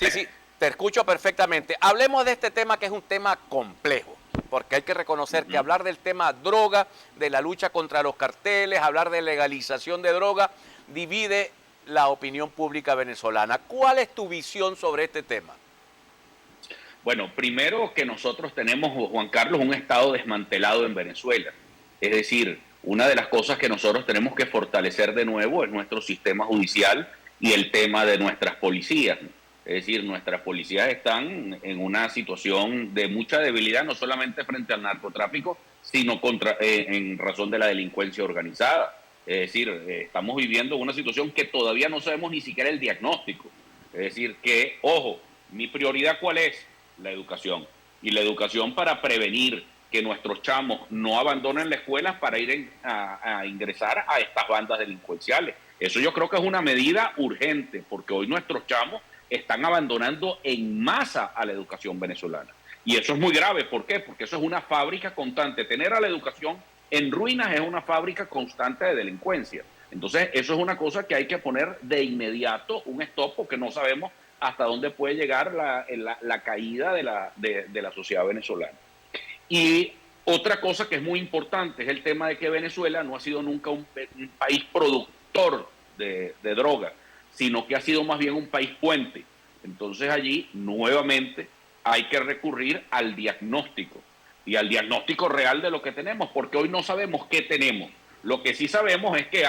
Sí, sí, te escucho perfectamente. Hablemos de este tema que es un tema complejo, porque hay que reconocer que hablar del tema droga, de la lucha contra los carteles, hablar de legalización de droga, divide la opinión pública venezolana. ¿Cuál es tu visión sobre este tema? Bueno, primero que nosotros tenemos, Juan Carlos, un Estado desmantelado en Venezuela. Es decir, una de las cosas que nosotros tenemos que fortalecer de nuevo es nuestro sistema judicial y el tema de nuestras policías. Es decir, nuestras policías están en una situación de mucha debilidad, no solamente frente al narcotráfico, sino en razón de la delincuencia organizada. Es decir, estamos viviendo una situación que todavía no sabemos ni siquiera el diagnóstico. Es decir, que, ojo, mi prioridad ¿cuál es? La educación. Y la educación para prevenir que nuestros chamos no abandonen la escuela para ir a ingresar a estas bandas delincuenciales. Eso yo creo que es una medida urgente, porque hoy nuestros chamos están abandonando en masa a la educación venezolana. Y eso es muy grave. ¿Por qué? Porque eso es una fábrica constante. Tener a la educación en ruinas es una fábrica constante de delincuencia. Entonces, eso es una cosa que hay que poner de inmediato un stop, porque no sabemos hasta dónde puede llegar la caída de la sociedad venezolana. Y otra cosa que es muy importante es el tema de que Venezuela no ha sido nunca un país productor de droga, sino que ha sido más bien un país puente. Entonces allí nuevamente hay que recurrir al diagnóstico y al diagnóstico real de lo que tenemos, porque hoy no sabemos qué tenemos. Lo que sí sabemos es que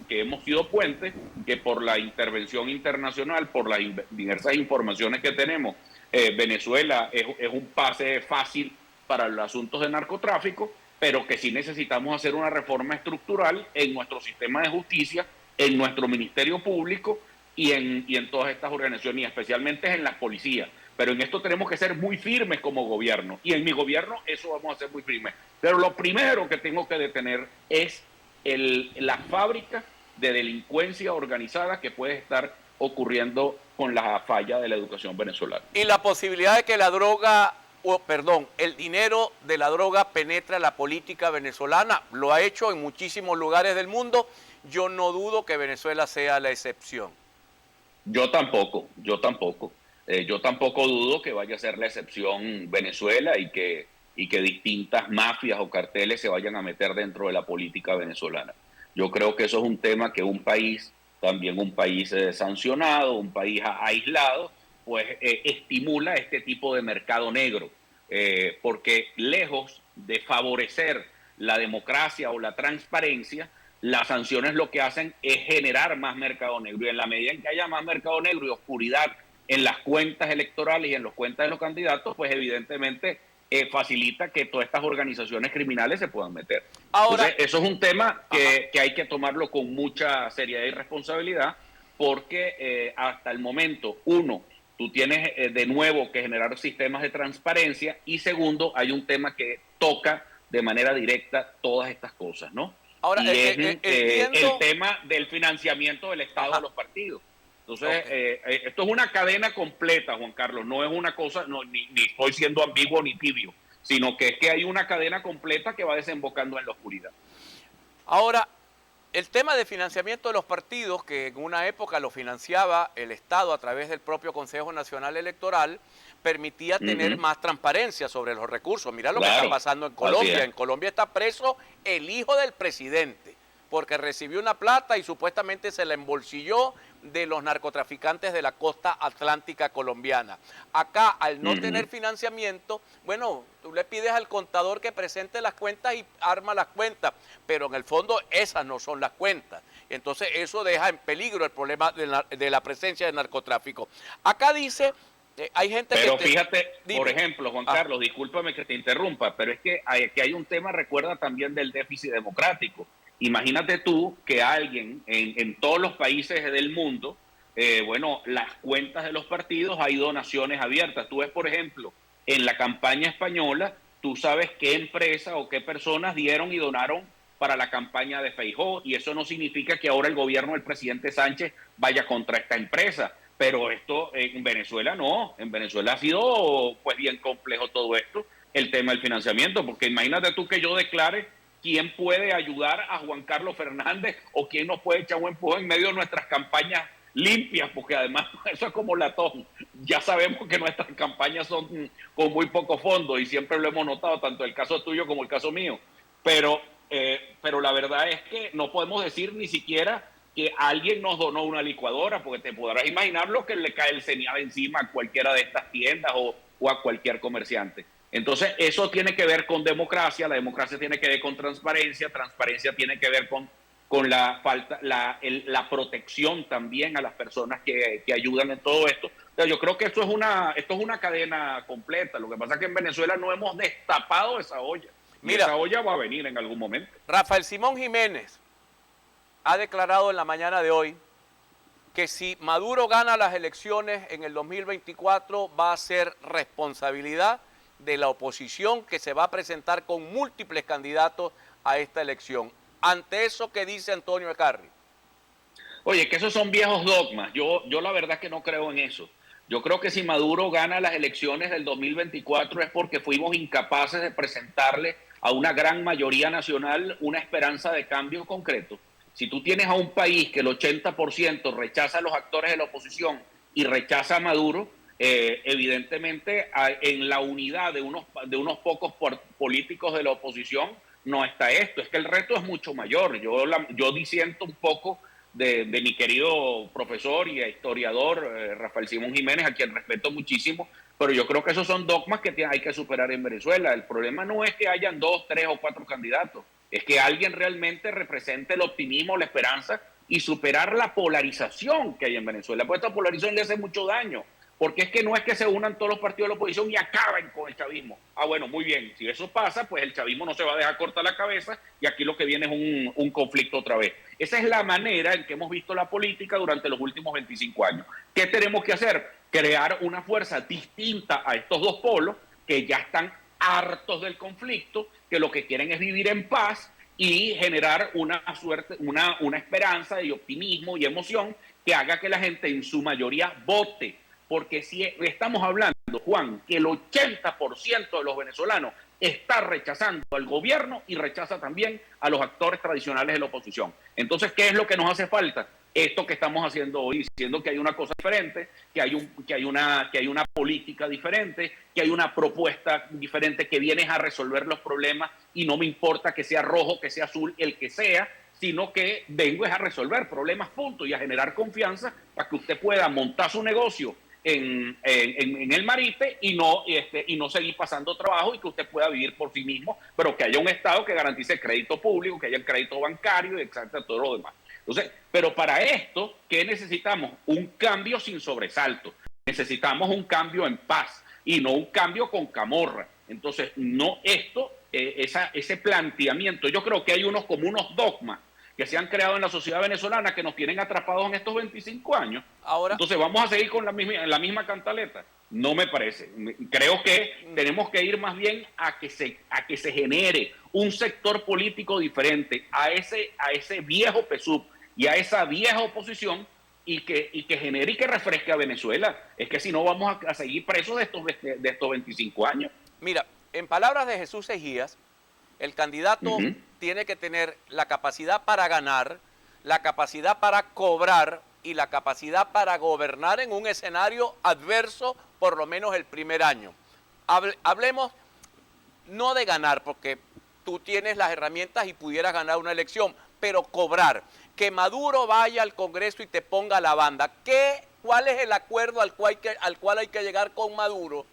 hemos sido puentes, que por la intervención internacional, por las diversas informaciones que tenemos, Venezuela es un pase fácil para los asuntos de narcotráfico, pero que sí necesitamos hacer una reforma estructural en nuestro sistema de justicia, en nuestro Ministerio Público y en todas estas organizaciones, y especialmente en las policías. Pero en esto tenemos que ser muy firmes como gobierno, y en mi gobierno eso vamos a ser muy firmes. Pero lo primero que tengo que detener es la fábrica de delincuencia organizada que puede estar ocurriendo con la falla de la educación venezolana. Y la posibilidad de que la droga, perdón, el dinero de la droga penetre la política venezolana, lo ha hecho en muchísimos lugares del mundo. Yo no dudo que Venezuela sea la excepción. Yo tampoco, yo tampoco. Yo tampoco dudo que vaya a ser la excepción Venezuela y que distintas mafias o carteles se vayan a meter dentro de la política venezolana. Yo creo que eso es un tema que un país, también un país sancionado, un país aislado, pues estimula este tipo de mercado negro. Porque lejos de favorecer la democracia o la transparencia, las sanciones lo que hacen es generar más mercado negro. Y en la medida en que haya más mercado negro y oscuridad en las cuentas electorales y en las cuentas de los candidatos, pues evidentemente facilita que todas estas organizaciones criminales se puedan meter. Ahora, Entonces, eso es un tema que hay que tomarlo con mucha seriedad y responsabilidad, porque hasta el momento, uno, tú tienes de nuevo que generar sistemas de transparencia, y segundo, hay un tema que toca de manera directa todas estas cosas, ¿no? ahora Y es el entiendo. tema del financiamiento del Estado a Ajá, los partidos. Entonces, ok. esto es una cadena completa, Juan Carlos, no es una cosa, no, ni estoy siendo ambiguo ni tibio, sino que es que hay una cadena completa que va desembocando en la oscuridad. Ahora, el tema de financiamiento de los partidos, que en una época lo financiaba el Estado a través del propio Consejo Nacional Electoral, permitía tener Ujú. más transparencia sobre los recursos. Mira lo que está Claro, pasando en así Colombia. es. En Colombia está preso el hijo del presidente, porque recibió una plata y supuestamente se la embolsilló de los narcotraficantes de la costa atlántica colombiana. Acá, al no tener Ujú. financiamiento, bueno, tú le pides al contador que presente las cuentas y arma las cuentas, pero en el fondo esas no son las cuentas. Entonces eso deja en peligro el problema de la presencia de narcotráfico. Acá dice, hay gente que Pero fíjate, por dime, ejemplo, Juan ah, Carlos, discúlpame que te interrumpa, pero es que hay un tema, recuerda también del déficit democrático. Imagínate tú que alguien en todos los países del mundo, bueno, las cuentas de los partidos hay donaciones abiertas. Tú ves, por ejemplo, en la campaña española, tú sabes qué empresa o qué personas dieron y donaron para la campaña de Feijóo, y eso no significa que ahora el gobierno del presidente Sánchez vaya contra esta empresa. Pero esto en Venezuela no, en Venezuela ha sido pues bien complejo todo esto, el tema del financiamiento, porque imagínate tú que yo declare quién puede ayudar a Juan Carlos Fernández o quién nos puede echar un empujón en medio de nuestras campañas limpias, porque además eso es como latón. Ya sabemos que nuestras campañas son con muy poco fondo y siempre lo hemos notado, tanto el caso tuyo como el caso mío. Pero la verdad es que no podemos decir ni siquiera que alguien nos donó una licuadora, porque te podrás imaginar lo que le cae el señal encima a cualquiera de estas tiendas o a cualquier comerciante. Entonces, eso tiene que ver con democracia, la democracia tiene que ver con transparencia, transparencia tiene que ver con la protección también a las personas que ayudan en todo esto. Entonces, yo creo que esto es una cadena completa. Lo que pasa es que en Venezuela no hemos destapado esa olla. Mira, esa olla va a venir en algún momento. Rafael Simón Jiménez ha declarado en la mañana de hoy que si Maduro gana las elecciones en el 2024 va a ser responsabilidad de la oposición que se va a presentar con múltiples candidatos a esta elección. Ante eso, ¿qué dice Antonio Ecarri? Oye, que esos son viejos dogmas. Yo la verdad que no creo en eso. Yo creo que si Maduro gana las elecciones del 2024 es porque fuimos incapaces de presentarle a una gran mayoría nacional una esperanza de cambio concreto. Si tú tienes a un país que el 80% rechaza a los actores de la oposición y rechaza a Maduro, evidentemente en la unidad de unos pocos políticos de la oposición no está esto. Es que el reto es mucho mayor. Yo disiento un poco de mi querido profesor y historiador Rafael Simón Jiménez, a quien respeto muchísimo, pero yo creo que esos son dogmas que hay que superar en Venezuela. El problema no es que hayan 2, 3 o 4 candidatos, es que alguien realmente represente el optimismo, la esperanza y superar la polarización que hay en Venezuela. Pues esta polarización le hace mucho daño, porque es que no es que se unan todos los partidos de la oposición y acaben con el chavismo. Ah, bueno, muy bien, si eso pasa, pues el chavismo no se va a dejar cortar la cabeza y aquí lo que viene es un conflicto otra vez. Esa es la manera en que hemos visto la política durante los últimos 25 años. ¿Qué tenemos que hacer? Crear una fuerza distinta a estos dos polos que ya están hartos del conflicto, que lo que quieren es vivir en paz y generar una esperanza y optimismo y emoción que haga que la gente en su mayoría vote. Porque si estamos hablando, Juan, que el 80% de los venezolanos está rechazando al gobierno y rechaza también a los actores tradicionales de la oposición. Entonces, ¿qué es lo que nos hace falta? Esto que estamos haciendo hoy, diciendo que hay una cosa diferente, que hay una política diferente, que hay una propuesta diferente que viene a resolver los problemas y no me importa que sea rojo, que sea azul, el que sea, sino que vengo es a resolver problemas, punto, y a generar confianza para que usted pueda montar su negocio en el Marite y no seguir pasando trabajo y que usted pueda vivir por sí mismo, pero que haya un Estado que garantice el crédito público, que haya el crédito bancario y etcétera, todo lo demás. Entonces, pero para esto, ¿qué necesitamos? Un cambio sin sobresalto. Necesitamos un cambio en paz y no un cambio con camorra. Entonces, no ese planteamiento. Yo creo que hay como unos dogmas que se han creado en la sociedad venezolana que nos tienen atrapados en estos 25 años. Ahora, entonces, ¿vamos a seguir con la misma cantaleta? No me parece. Creo que tenemos que ir más bien a que se genere un sector político diferente a ese viejo PSUV y a esa vieja oposición y que genere y que refresque a Venezuela. Es que si no vamos a seguir presos de estos 25 años. Mira, en palabras de Jesús Ejías, el candidato tiene que tener la capacidad para ganar, la capacidad para cobrar y la capacidad para gobernar en un escenario adverso por lo menos el primer año. Hablemos no de ganar, porque tú tienes las herramientas y pudieras ganar una elección, pero cobrar. Que Maduro vaya al Congreso y te ponga la banda. ¿Cuál es el acuerdo al cual hay que llegar con Maduro?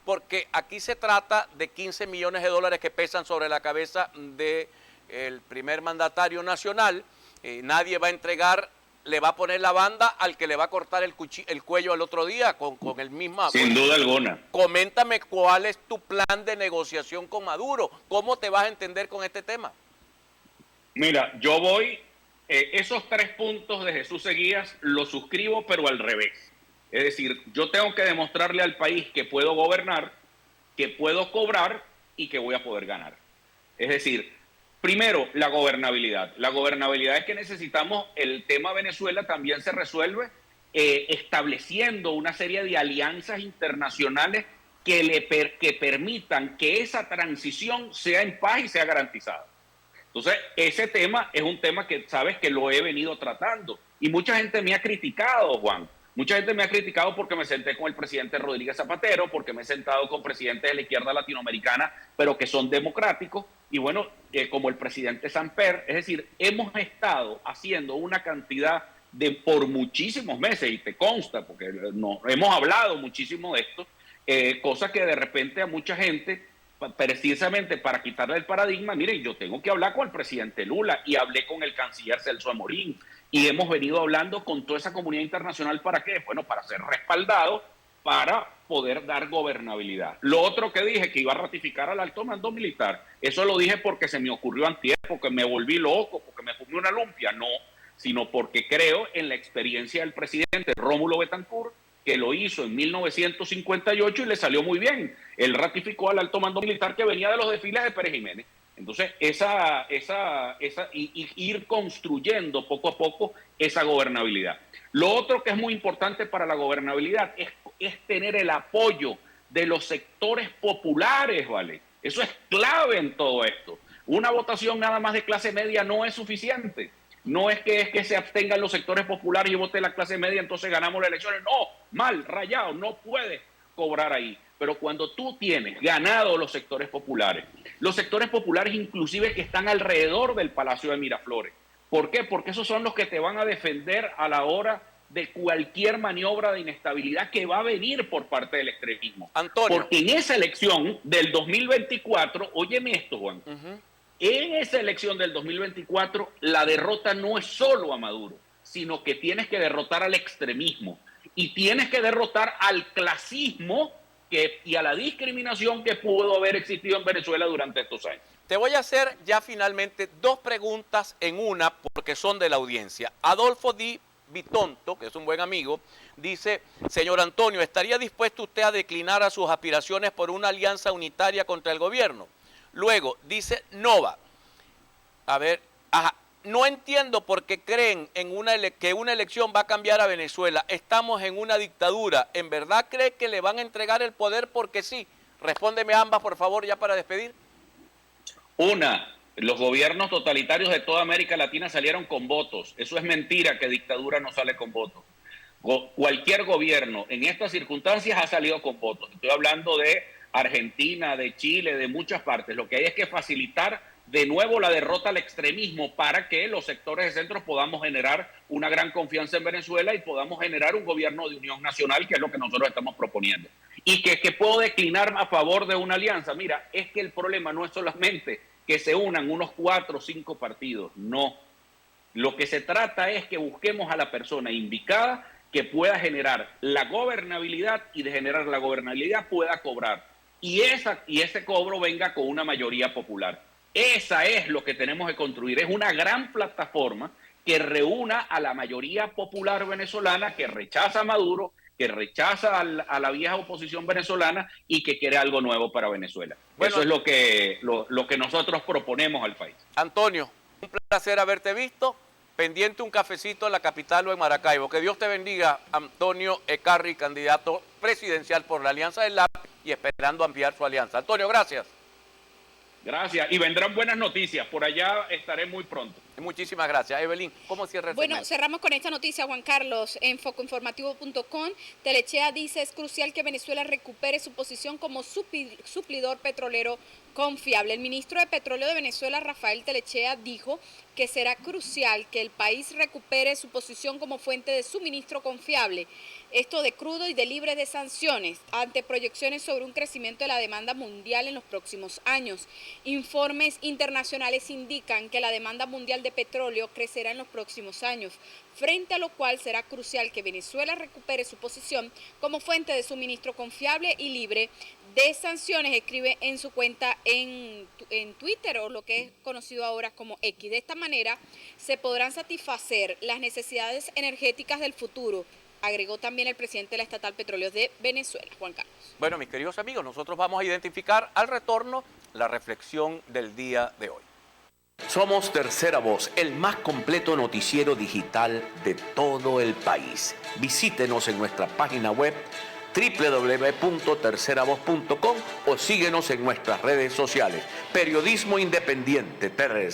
Porque aquí se trata de 15 millones de dólares que pesan sobre la cabeza del primer mandatario nacional. Nadie va a entregar, le va a poner la banda al que le va a cortar el cuello al otro día con el mismo. Sin duda alguna. Coméntame cuál es tu plan de negociación con Maduro. ¿Cómo te vas a entender con este tema? Mira, yo voy, esos 3 puntos de Jesús Eguías los suscribo, pero al revés. Es decir, yo tengo que demostrarle al país que puedo gobernar, que puedo cobrar y que voy a poder ganar. Es decir, primero, la gobernabilidad. La gobernabilidad es que necesitamos, el tema Venezuela también se resuelve estableciendo una serie de alianzas internacionales que permitan que esa transición sea en paz y sea garantizada. Entonces, ese tema es un tema que sabes que lo he venido tratando. Y mucha gente me ha criticado, Juan. Mucha gente me ha criticado porque me senté con el presidente Rodríguez Zapatero, porque me he sentado con presidentes de la izquierda latinoamericana, pero que son democráticos. Y bueno, como el presidente Samper, es decir, hemos estado haciendo una cantidad por muchísimos meses, y te consta, porque hemos hablado muchísimo de esto, cosas que de repente a mucha gente, precisamente para quitarle el paradigma, miren, yo tengo que hablar con el presidente Lula y hablé con el canciller Celso Amorín y hemos venido hablando con toda esa comunidad internacional. ¿Para qué? Bueno, para ser respaldados, para poder dar gobernabilidad. Lo otro que dije, que iba a ratificar al alto mando militar, eso lo dije porque se me ocurrió antier, porque me volví loco, porque me fumé una lumpia, no, sino porque creo en la experiencia del presidente Rómulo Betancourt, que lo hizo en 1958 y le salió muy bien. Él ratificó al alto mando militar que venía de los desfiles de Pérez Jiménez. Entonces, ir construyendo poco a poco esa gobernabilidad. Lo otro que es muy importante para la gobernabilidad es tener el apoyo de los sectores populares, ¿vale? Eso es clave en todo esto. Una votación nada más de clase media no es suficiente. No es que se abstengan los sectores populares y vote la clase media, entonces ganamos las elecciones. No, mal, rayado, no puedes cobrar ahí. Pero cuando tú tienes ganado los sectores populares inclusive que están alrededor del Palacio de Miraflores. ¿Por qué? Porque esos son los que te van a defender a la hora de cualquier maniobra de inestabilidad que va a venir por parte del extremismo. Antonio. Porque en esa elección del 2024, óyeme esto, Juan, en esa elección del 2024, la derrota no es solo a Maduro, sino que tienes que derrotar al extremismo y tienes que derrotar al clasismo y a la discriminación que pudo haber existido en Venezuela durante estos años. Te voy a hacer ya finalmente dos preguntas en una porque son de la audiencia. Adolfo Di Bitonto, que es un buen amigo, dice: señor Antonio, ¿estaría dispuesto usted a declinar a sus aspiraciones por una alianza unitaria contra el gobierno? Luego, dice Nova, no entiendo por qué creen en que una elección va a cambiar a Venezuela. Estamos en una dictadura. ¿En verdad cree que le van a entregar el poder porque sí? Respóndeme ambas, por favor, ya para despedir. Los gobiernos totalitarios de toda América Latina salieron con votos. Eso es mentira, que dictadura no sale con votos. Cualquier gobierno en estas circunstancias ha salido con votos. Estoy hablando de Argentina, de Chile, de muchas partes. Lo que hay es que facilitar de nuevo la derrota al extremismo para que los sectores de centro podamos generar una gran confianza en Venezuela y podamos generar un gobierno de unión nacional, que es lo que nosotros estamos proponiendo. Y que puedo declinar a favor de una alianza. Mira, es que el problema no es solamente que se unan unos 4 o 5 partidos. No. Lo que se trata es que busquemos a la persona indicada que pueda generar la gobernabilidad y de generar la gobernabilidad pueda cobrar. Y ese cobro venga con una mayoría popular. Esa es lo que tenemos que construir. Es una gran plataforma que reúna a la mayoría popular venezolana que rechaza a Maduro, que rechaza a la vieja oposición venezolana y que quiere algo nuevo para Venezuela. Bueno, eso es lo que nosotros proponemos al país. Antonio, un placer haberte visto. Pendiente un cafecito en la capital o en Maracaibo. Que Dios te bendiga, Antonio Ecarri, candidato presidencial por la Alianza del LAP y esperando ampliar su alianza. Antonio, gracias. Gracias. Y vendrán buenas noticias. Por allá estaré muy pronto. Muchísimas gracias. Evelyn, ¿cómo cierra el segmento? Cerramos con esta noticia, Juan Carlos. En focoinformativo.com, Telechea dice: es crucial que Venezuela recupere su posición como suplidor petrolero confiable. El ministro de Petróleo de Venezuela, Rafael Telechea, dijo que será crucial que el país recupere su posición como fuente de suministro confiable, esto de crudo y de libre de sanciones, ante proyecciones sobre un crecimiento de la demanda mundial en los próximos años. Informes internacionales indican que la demanda mundial de petróleo crecerá en los próximos años, frente a lo cual será crucial que Venezuela recupere su posición como fuente de suministro confiable y libre de sanciones, escribe en su cuenta en Twitter, o lo que es conocido ahora como X. De esta manera se podrán satisfacer las necesidades energéticas del futuro, agregó también el presidente de la Estatal Petróleos de Venezuela, Juan Carlos. Bueno, mis queridos amigos, nosotros vamos a identificar al retorno la reflexión del día de hoy. Somos Tercera Voz, el más completo noticiero digital de todo el país. Visítenos en nuestra página web www.terceravoz.com o síguenos en nuestras redes sociales. Periodismo independiente, Tercera